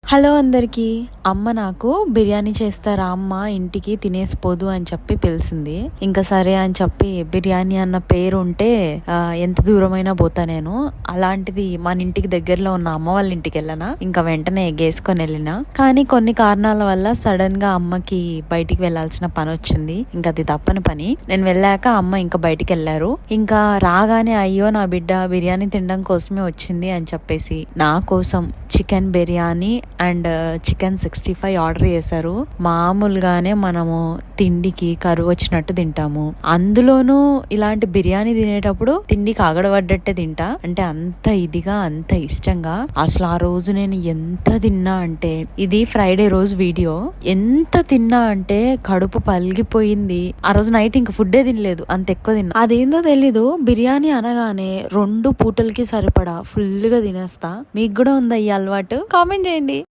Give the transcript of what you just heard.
Hello అందరికీ. అమ్మ నాకు బిర్యానీ చేస్తారా అమ్మ, ఇంటికి తినేసిపోదు అని చెప్పి పిలిచింది. ఇంకా సరే అని చెప్పి బిర్యానీ అన్న పేరు ఉంటే ఎంత దూరమైనా పోతా నేను. అలాంటిది మన ఇంటికి దగ్గరలో ఉన్న అమ్మ వాళ్ళ ఇంటికి వెళ్ళనా, ఇంకా వెంటనే ఎగేసుకొని వెళ్ళినా. కానీ కొన్ని కారణాల వల్ల సడన్ గా అమ్మకి బయటికి వెళ్లాల్సిన పని వచ్చింది. ఇంకా అది తప్పని పని. నేను వెళ్ళాక అమ్మ ఇంకా బయటికి వెళ్ళారు. ఇంకా రాగానే అయ్యో నా బిడ్డ బిర్యానీ తినడం కోసమే వచ్చింది అని చెప్పేసి నా కోసం chicken biryani and chicken 65 order చేశారు. మామూలుగానే మనము తిండికి కరువు వచ్చినట్టు తింటాము, అందులోనూ ఇలాంటి బిర్యానీ తినేటప్పుడు తిండికి ఆగడబడ్డట్టే తింటా. అంటే అంత ఇదిగా అంత ఇష్టంగా. అసలు ఆ రోజు నేను ఎంత తిన్నా అంటే, ఇది ఫ్రైడే రోజు వీడియో, ఎంత తిన్నా అంటే కడుపు పలిగిపోయింది. ఆ రోజు నైట్ ఇంకా ఫుడ్డే తినలేదు, అంత ఎక్కువ తిన్నా. అదేందో తెలీదు, బిర్యానీ అనగానే 2 పూటలకి సరిపడా ఫుల్ గా తినేస్తా. మీకు కూడా ఉందా ఈ అలవాటు? కామెంట్ చేయండి.